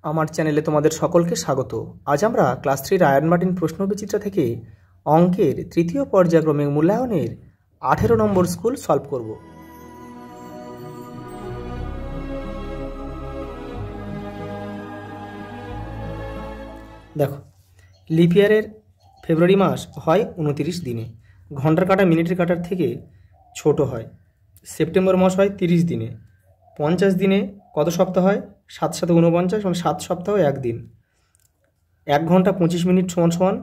আমার চ্যানেলে তোমাদের সকলকে স্বাগত। আজ আমরা ক্লাস 3 আয়রন মার্টিন প্রশ্নবিচিত্রা থেকে অঙ্কের তৃতীয় পর্যায়ক্রমিক মূল্যায়নের 18 নম্বর স্কুল সলভ করব। দেখো, লিপ ইয়ারের ফেব্রুয়ারি মাস হয় 29 দিনে, ঘন্টার কাঁটা মিনিটের কাঁটার থেকে ছোট হয়। সেপ্টেম্বর মাস হয় 30 দিনে, 50 দিনে কত সপ্তাহ হয়? 7 7 49, মানে 7 সপ্তাহ 1 দিন। 1 ঘন্টা 25 মিনিট সমান সমান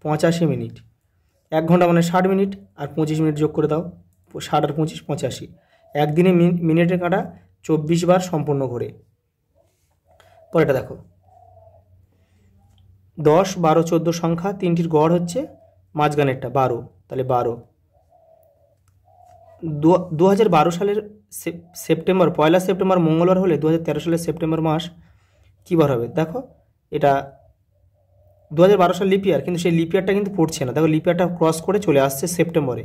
85 মিনিট। 1 ঘন্টা মানে 60 মিনিট, আর 25 মিনিট যোগ করে দাও, 60 আর 25 85। একদিনে মিনিটের কাঁটা 24 বার সম্পূর্ণ ঘোরে। পরেরটা দেখো, 10 12 14 সংখ্যা তিনটির গড় হচ্ছে মাঝখানেরটা 12, তাহলে 12। 2012 সালের সেপ্টেম্বর, 1 সেপ্টেম্বর মঙ্গলবার হলে 2013 সালের সেপ্টেম্বর মাস কী বার হবে? দেখো, এটা 2012 সাল লিপ ইয়ার, কিন্তু সেই লিপ ইয়ারটা কিন্তু পড়ছে না। দেখো, লিপ ইয়ারটা ক্রস করে চলে আসছে সেপ্টেম্বরে।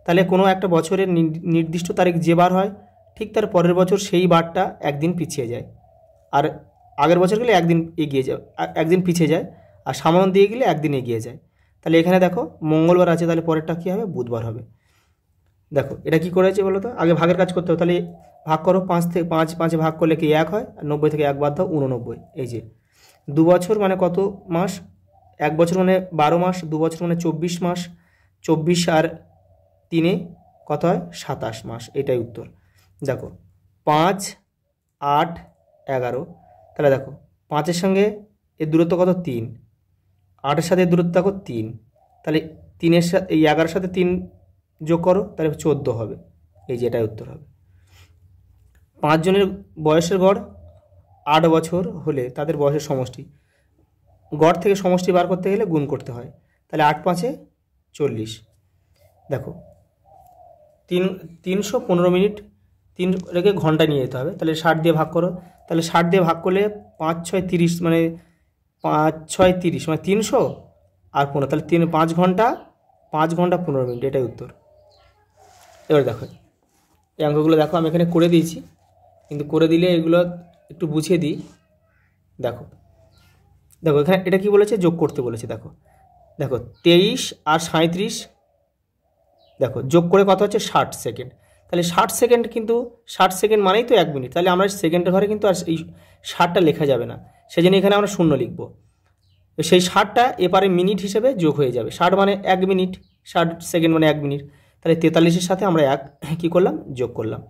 তাহলে কোনো একটা বছরের নির্দিষ্ট তারিখ যে বার হয়, ঠিক তার পরের বছর সেই বারটা একদিন পিছিয়ে যায়, আর আগের বছর গেলে একদিন এগিয়ে যায়, একদিন পিছিয়ে যায়, আর সামান্য দিয়ে গেলে একদিন এগিয়ে যায়। তাহলে এখানে দেখো মঙ্গলবার আছে, তাহলে পরেরটা কী হবে? বুধবার হবে। দেখো, এটা কি করেছে বলো তো? আগে ভাগের কাজ করতে হবে। তাহলে ভাগ করো, 5 থেকে 5 ভাগ করলে কি 1 হয়, আর 90 থেকে 1 বাদ দাও, 89। এই যে 2 বছর মানে কত মাস? 1 বছর মানে 12 মাস, 2 বছর মানে 24 মাস, 24 আর 3 কত হয়? 27 মাস। এটাই উত্তর। দেখো, 5 8 11, তাহলে দেখো 5-এর সঙ্গে এর দূরত্ব কত? 3। 8-এর সাথে এর দূরত্ব দেখো 3, তাহলে 3-এর সাথে এই 11-এর সাথে 3 যোগ করো, তাহলে 14 হবে। এই যে এটাই উত্তর হবে। 5 জনের বয়সের গড় 8 বছর হলে তাদের বয়সের সমষ্টি, গড় থেকে সমষ্টি বার করতে গেলে গুণ করতে হয়। তাহলে 8 5 40। দেখো, 315 মিনিট 3 রেখে ঘন্টা নিয়ে যেতে হবে। তাহলে 60 দিয়ে ভাগ করো, তাহলে 60 দিয়ে ভাগ করলে 5 6 30, মানে 5 6 30 মানে 300 আর 15, তাহলে 5 ঘন্টা 15 মিনিট। এটাই উত্তর। এবার দেখো, এই অঙ্কগুলো দেখো আমি এখানে করে দিয়েছি, কিন্তু করে দিলে এগুলো একটু বুঝিয়ে দিই। দেখো দেখো এখানে এটা কি বলেছে? যোগ করতে বলেছে। দেখো দেখো 23 আর 37, দেখো যোগ করে কত হচ্ছে? 60 সেকেন্ড। তাহলে 60 সেকেন্ড, কিন্তু 60 সেকেন্ড মানেই তো 1 মিনিট। তাহলে আমরা সেকেন্ডের ঘরে কিন্তু আর এই 60টা লেখা যাবে না, সেই জন্য এখানে আমরা শূন্য লিখব। সেই 60টা এপারে মিনিট হিসেবে যোগ হয়ে যাবে। 60 মানে 1 মিনিট, 60 সেকেন্ড মানে 1 মিনিট। তাহলে 43-এর সাথে আমরা কী করলাম? যোগ করলাম।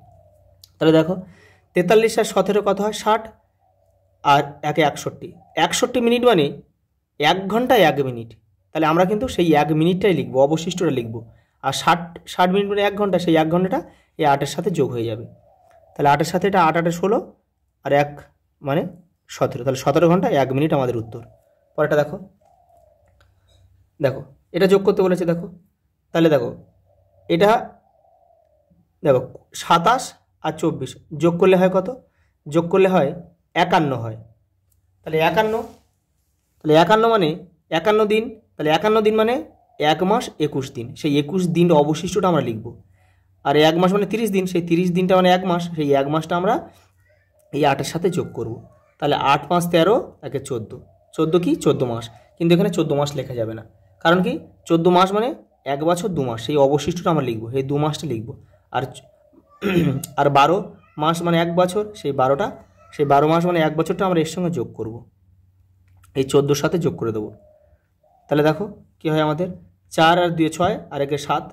তাহলে দেখো 43 আর 17 কত হয়? 60, আর 1 61। 61 মিনিট মানে 1 ঘন্টা 1 মিনিট। তাহলে আমরা কিন্তু সেই 1 মিনিটটাই লিখবো, অবশিষ্টটা লিখবো। আর 60 মিনিট মানে 1 ঘন্টা, সেই 1 ঘন্টাটা এই 8-এর সাথে যোগ হয়ে যাবে। তাহলে 8-এর সাথে এটা 8 8 16, আর 1 মানে 17। তাহলে 17 ঘন্টা 1 মিনিট আমাদের উত্তর। পরেরটা দেখো, দেখো এটা যোগ করতে বলেছে। দেখো, তাহলে দেখো এটা দেখো 27 আর 24 যোগ করলে হয় কত? যোগ করলে হয় 51 হয়। তাহলে 51, তাহলে 51 মানে 51 দিন। তাহলে 51 দিন মানে 1 মাস 21 দিন। সেই 21 দিন অবশিষ্টটা আমরা লিখব। আর 1 মাস মানে 30 দিন, সেই 30 দিনটা মানে 1 মাস, সেই 1 মাসটা আমরা এই 8-এর সাথে যোগ করব। তাহলে 8 5 13, 1 14, 14 কি? 14 মাস। কিন্তু এখানে 14 মাস লেখা যাবে না, কারণ কি? 14 মাস মানে 1 বছর 2 মাস, সেই অবশিষ্টটা আমরা লিখব, সেই 2 মাসটা লিখব। আর 12 মাস মানে 1 বছর, সেই 12 মাস মানে 1 বছরটা আমরা এর সঙ্গে যোগ করব, এই 14-র সাথে যোগ করে দেবো। তাহলে দেখো কী হয় আমাদের? 4 আর 2 6, আর 1 7,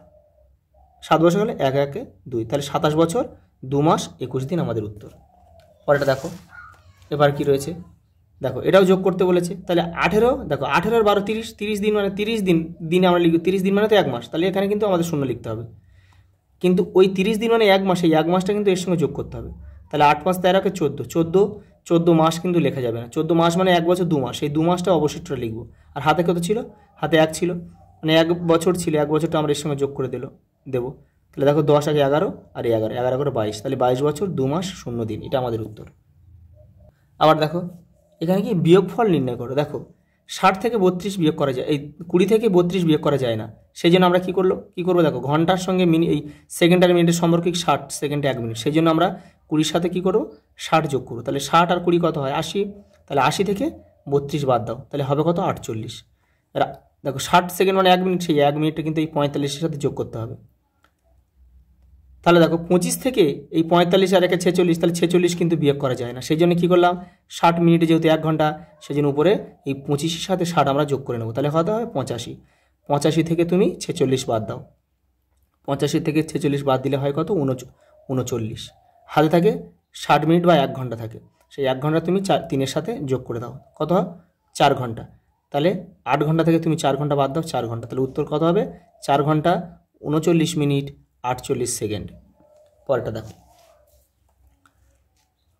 7 বছর হলে 1 1 2, তাহলে 27 বছর 2 মাস 21 দিন আমাদের উত্তর। পরেরটা দেখো, এবার কি রয়েছে? দেখো এটাও যোগ করতে বলেছে। তাহলে 18, দেখো 18 আর 12 30, 30 দিন মানে 30 দিনে আমরা লিখব। 30 দিন মানে তো 1 মাস, তাহলে এখানে কিন্তু আমাদের শূন্য লিখতে হবে। কিন্তু ওই 30 দিন মানে 1 মাস, এই 1 মাসটা কিন্তু এর সঙ্গে যোগ করতে হবে। তাহলে 8 5 13, 14, 14 মাস কিন্তু লেখা যাবে না। 14 মাস মানে 1 বছর 2 মাস, সেই 2 মাসটা অবশিষ্টটা লিখব। আর হাতে কত ছিল? হাতে 1 ছিল, মানে 1 বছর ছিল, 1 বছরটা আমরা এর সঙ্গে যোগ করে দেবো। তাহলে দেখো 10 আগে 11, আর 11 11 করে 22, তাহলে 22 বছর 2 মাস 0 দিন। এটা আমাদের উত্তর। আবার দেখো এখানে কি? বিয়োগফল নির্ণয় করো। দেখো 60 থেকে 32 বিয়োগ করা যায়, এই 20 থেকে 32 বিয়োগ করা যায় না। সেই জন্য আমরা কী করবো? দেখো ঘন্টার সঙ্গে এই সেকেন্ড আর মিনিটের সম্পর্ক 60 সেকেন্ডে 1 মিনিট, সেই জন্য আমরা 20-র সাথে কী করবো? 60 যোগ করবো। তাহলে 60 আর 20 কত হয়? 80। তাহলে 80 থেকে 32 বাদ দাও, তাহলে হবে কত 48। দেখো 60 সেকেন্ড মানে 1 মিনিট, সেই 1 মিনিটটা কিন্তু এই 45-এর সাথে যোগ করতে হবে। তাহলে দেখো 25 থেকে এই 45 আর 1 46, তাহলে 46 কিন্তু বিয়োগ করা যায় না, সেই জন্য কী করলাম 60 মিনিটে যেহেতু 1 ঘন্টা, সেই জন্য উপরে এই 25-এর সাথে 60 আমরা যোগ করে নেবো, তাহলে কত হবে 85। 85 থেকে তুমি 46 বাদ দাও, 85 থেকে 46 বাদ দিলে হয় কত 39। হাতে থাকে 60 মিনিট বা 1 ঘন্টা থাকে, সেই 1 ঘন্টা তুমি 3-এর সাথে যোগ করে দাও, কত হয় 4 ঘন্টা। তাহলে 8 ঘন্টা থেকে তুমি 4 ঘন্টা বাদ দাও, 4 ঘন্টা, তাহলে উত্তর কত হবে 4 ঘন্টা 39 মিনিট 48 সেকেন্ড। পরেরটা দেখো,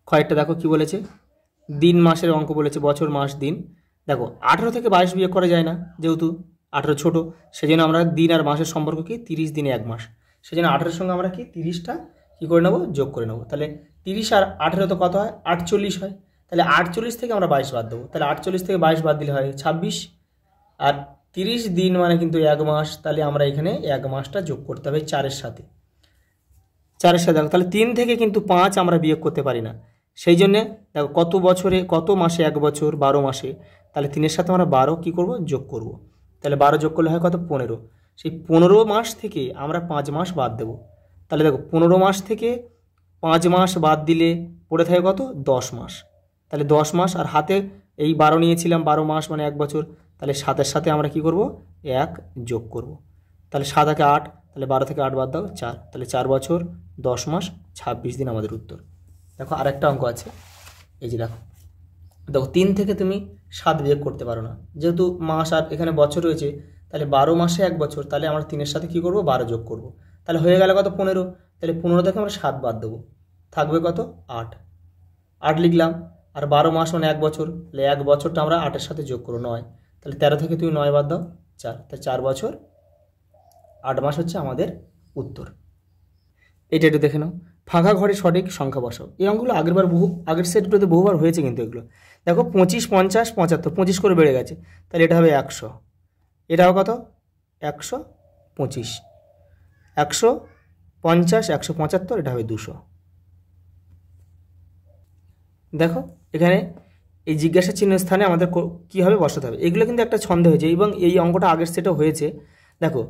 কয়েকটা দেখো কি বলেছে, দিন মাসের অঙ্ক বলেছে, বছর মাস দিন। দেখো 18 থেকে 22 বিয়োগ করা যায় না, যেহেতু 18 ছোট, সেজন্য আমরা দিন আর মাসের সম্পর্ক কি 30 দিনে 1 মাস, সেজন্য 18-এর সঙ্গে আমরা কি 30টা কী করে নেবো যোগ করে নেবো। তাহলে 30 আর 18 তো কত হয় 48 হয়, তাহলে 48 থেকে আমরা 22 বাদ দেবো, তাহলে 48 থেকে 22 বাদ দিলে হয় 26। আর 30 দিন মানে কিন্তু 1 মাস, তাহলে আমরা এখানে 1 মাসটা যোগ করতে হবে 4-এর সাথে। দেখো তাহলে 3 থেকে কিন্তু 5 আমরা বিয়োগ করতে পারি না, সেই জন্যে দেখো কত বছরে কত মাসে 1 বছর 12 মাসে, তাহলে 3-এর সাথে আমরা 12 কী করবো যোগ করব, তাহলে 12 যোগ করলে হয় কত 15। সেই 15 মাস থেকে আমরা 5 মাস বাদ দেবো, তাহলে দেখো 15 মাস থেকে 5 মাস বাদ দিলে পড়ে থাকে কত 10 মাস, তাহলে 10 মাস, আর হাতে এই 12 নিয়েছিলাম, 12 মাস মানে 1 বছর, তাহলে 7-এর সাথে আমরা কি করব 1 যোগ করব, তাহলে 7 থেকে 8, তাহলে 12 থেকে 8 বাদ দাও 4, তাহলে 4 বছর 10 মাস 26 দিন আমাদের উত্তর। দেখো আরেকটা অঙ্ক আছে, এই যে দেখো 3 থেকে তুমি 7 বিয়োগ করতে পারো না, যেহেতু মাস আর এখানে বছর রয়েছে, তাহলে 12 মাসে 1 বছর, তাহলে আমরা 3-এর সাথে কী করবো 12 যোগ করব, তাহলে হয়ে গেল কত 15, তাহলে 15 থেকে আমরা 7 বাদ দেবো, থাকবে কত 8 লিখলাম। আর 12 মাস মানে 1 বছর, তাহলে 1 বছরটা আমরা 8-এর সাথে যোগ করো 9, তাহলে 13 থেকে তুমি 9 বাদ দাও 4, তাহলে 4 বছর 8 মাস হচ্ছে আমাদের উত্তর। এটা একটু দেখে নাও, ফাঁকা ঘরে সঠিক সংখ্যা বসাও। এই অঙ্কগুলো আগের সেটগুলোতে বহুবার হয়েছে, কিন্তু এগুলো দেখো 25 50 75 25 করে বেড়ে গেছে, তাহলে এটা হবে 100, এটাও কত 125, 150 175, এটা হবে 200। দেখো এখানে এই জিজ্ঞাসা চিহ্ন স্থানে আমাদের কীভাবে বসাতে হবে, এগুলো কিন্তু একটা ছন্দ হয়েছে, এবং এই অঙ্কটা আগের সেটও হয়েছে। দেখো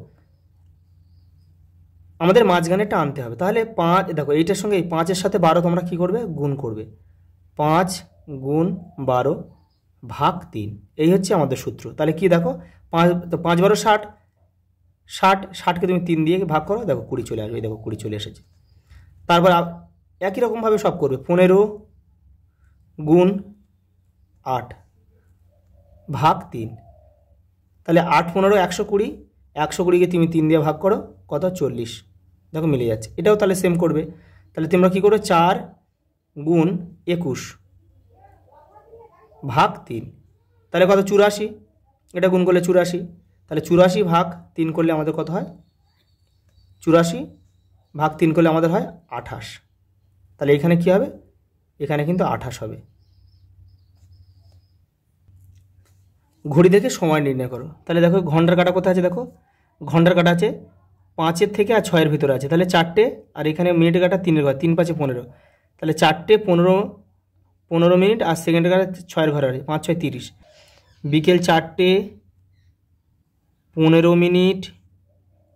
আমাদের মাঝখানেটা আনতে হবে, তাহলে 5, দেখো এইটার সঙ্গে এই 5-এর সাথে 12 তোমরা কী করবে গুণ করবে, 5 গুণ 12 ভাগ 3, এই হচ্ছে আমাদের সূত্র। তাহলে কি দেখো 5 12 60, 60কে তুমি 3 দিয়ে ভাগ করো, দেখো 20 চলে আসবে, দেখো 20 চলে এসেছে। তারপর একই রকমভাবে সব করবে, 15 গুণ 8 ভাগ 3, তাহলে 8 15 120, 120কে তুমি 3 দিয়ে ভাগ করো কত 40, দেখো মিলে যাচ্ছে। এটাও তাহলে সেম করবে, তাহলে তোমরা কী করবে 4 গুণ 21 ভাগ 3, তাহলে কত 84, এটা গুণ করলে 84, তাহলে 84 ভাগ 3 করলে আমাদের কত হয় 84 ভাগ 3 করলে আমাদের হয় 28, তাহলে এখানে কী হবে এখানে কিন্তু 28 হবে। ঘড়ি দেখে সময় নির্ণয় করো, তাহলে দেখো ঘন্টার কাঁটা কোথায় আছে, দেখো ঘন্টার কাঁটা আছে 5-এর থেকে আর 6-এর ভিতরে আছে, তাহলে 4টে, আর এখানে মিনিটের কাঁটা 3-এর ঘর, 3 5 15, তাহলে 4টে 15 মিনিট, আর সেকেন্ডের কাঁটা 6-এর ঘরে আছে, 5 6 30, বিকেল 4টে 15 মিনিট,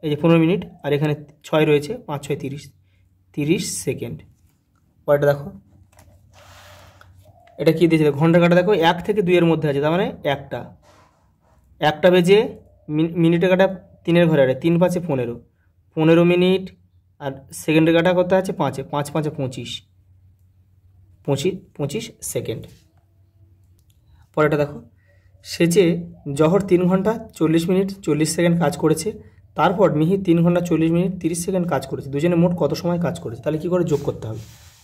এই যে 15 মিনিট, আর এখানে 6 রয়েছে, 5 6 30 সেকেন্ড। পরেরটা দেখো, এটা কী দিয়েছে ঘন্টার কাঁটা, দেখো 1 থেকে 2-এর মধ্যে আছে, তার মানে একটা বেজে মিনিটের কাঁটা 3-এর ঘরে আছে, 3 5 15 মিনিট, আর সেকেন্ডের কাঁটা করতে আছে 5 5 5 25 সেকেন্ড। পরেরটা দেখো, সেচে জহর 3 ঘন্টা 40 মিনিট 40 সেকেন্ড কাজ করেছে, তারপর মিহির 3 ঘন্টা 40 মিনিট 30 সেকেন্ড কাজ করেছে, দুজনে মোট কত সময় কাজ করেছে, তাহলে কী করে যোগ করতে হবে।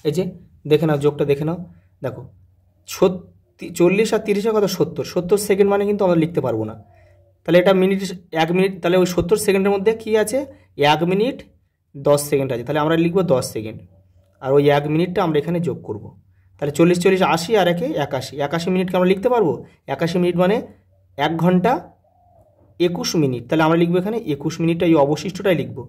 এই যে দেখে নাও, যোগটা দেখে নাও, দেখো 40 আর 30-এর কত 70 সেকেন্ড মানে কিন্তু আমরা লিখতে পারবো না, তাহলে এটা মিনিট 1 মিনিট, তাহলে ওই 70 সেকেন্ডের মধ্যে কী আছে 1 মিনিট 10 সেকেন্ড আছে, তাহলে আমরা লিখবো 10 সেকেন্ড, আর ওই 1 মিনিটটা আমরা এখানে যোগ করব, তাহলে 40 40 80, আর 1 81 মিনিটকে আমরা লিখতে পারবো, 81 মিনিট মানে 1 ঘন্টা 21 মিনিট, তাহলে আমরা লিখবো এখানে 21 মিনিটটা, এই অবশিষ্টটাই লিখবো।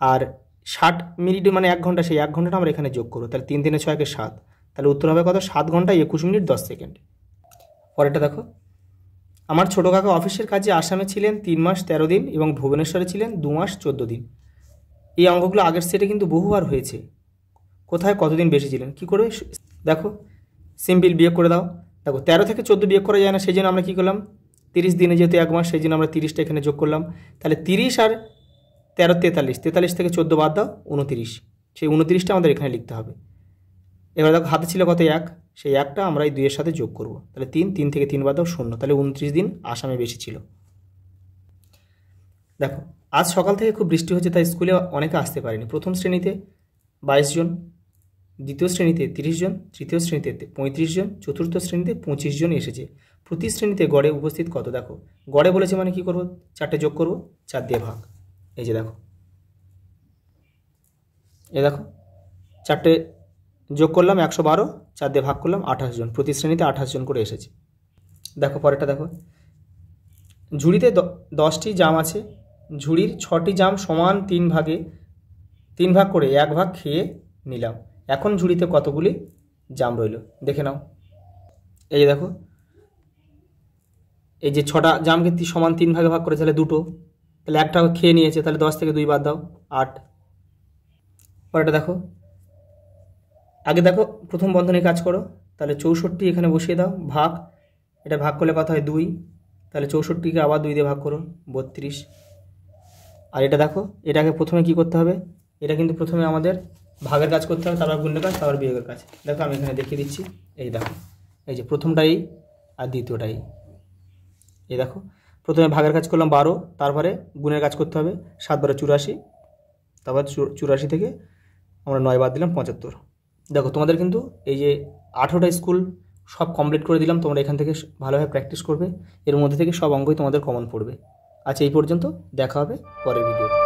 আর 60 মিনিট মানে 1 ঘন্টা, সেই 1 ঘন্টাটা আমরা এখানে যোগ করবো, তাহলে 3 3 6 7, তাহলে উত্তর হবে কত 7 ঘন্টা 21 মিনিট 10 সেকেন্ড। পরেরটা দেখো, আমার ছোটো কাকা অফিসের কাজে আসামে ছিলেন 3 মাস 13 দিন এবং ভুবনেশ্বরে ছিলেন 2 মাস 14 দিন। এই অঙ্কগুলো আগের সেটে কিন্তু বহুবার হয়েছে। কোথায় কতদিন বেশি ছিলেন, কী করবে দেখো, সিম্পল বিয়োগ করে দাও। দেখো 13 থেকে 14 বিয়োগ করা যায় না, সেই জন্য আমরা কী করলাম, 30 দিনে যেহেতু 1 মাস, সেই জন্য আমরা 30টা এখানে যোগ করলাম। তাহলে 30 আর 13 43, 43 থেকে 14 বাদ দাও 29, সেই 29টা আমাদের এখানে লিখতে হবে। এবার দেখো হাতে ছিল কত 1, সেই 1টা আমরা এই 2-এর সাথে যোগ করব। তাহলে 3 থেকে 3 বাদ দাও 0, তাহলে 29 দিন আসামে বেশি ছিল। দেখো আজ সকাল থেকে খুব বৃষ্টি হচ্ছে, তাই স্কুলে অনেকে আসতে পারেনি। প্রথম শ্রেণীতে 22 জন, দ্বিতীয় শ্রেণীতে 30 জন, তৃতীয় শ্রেণীতে 35 জন, চতুর্থ শ্রেণীতে 25 জন এসেছে। প্রতি শ্রেণীতে গড়ে উপস্থিত কত? দেখো গড়ে বলেছে মানে কি করব, 4টে যোগ করব, 4 দিয়ে ভাগ। এই যে দেখো, দেখো 4টে যোগ করলাম 112, 4 দিয়ে ভাগ করলাম 28 জন। প্রতি শ্রেণীতে 28 জন করে এসেছে। দেখো পরেরটা দেখো, ঝুড়িতে 10টি জাম আছে, ঝুড়ির 6টি জাম সমান 3 ভাগ করে 1 ভাগ খেয়ে নিলাম। এখন ঝুড়িতে কতগুলি জাম রইল দেখে নাও। এই যে দেখো, এই যে 6টা জামকে সমান 3 ভাগে ভাগ করে, তাহলে 2টো, তাহলে 1টা খেয়ে নিয়েছে, তাহলে 10 থেকে 2 বাদ দাও 8। পরেরটা দেখো, আগে দেখো প্রথম বন্ধনী কাজ করো, তাহলে 64 এখানে বসিয়ে দাও, ভাগ, এটা ভাগ করলে কত হয় 2, তাহলে 64কে আবার 2 দিয়ে ভাগ করো 32। আর এটা দেখো, এটাকে প্রথমে কি করতে হবে, এটা কিন্তু প্রথমে আমাদের ভাগের কাজ করতে হবে, তারপর গুণের কাজ, তারপর বিয়োগের কাজ। দেখো আমি এখানে দেখিয়ে দিচ্ছি, এই দেখো, এই যে প্রথমটাই আর দ্বিতীয়টাই। এই দেখো প্রথমে ভাগের কাজ করলাম 12, তারপরে গুণের কাজ করতে হবে, 7 12 84, তারপর 84 থেকে আমরা 9 বাদ দিলাম 75। দেখো তোমাদের কিন্তু এই যে 18টা স্কুল সব কমপ্লিট করে দিলাম, তোমরা এখান থেকে ভালোভাবে প্র্যাকটিস করবে, এর মধ্যে থেকে সব অঙ্কই তোমাদের কমন পড়বে। আচ্ছা এই পর্যন্ত, দেখা হবে পরের ভিডিওতে।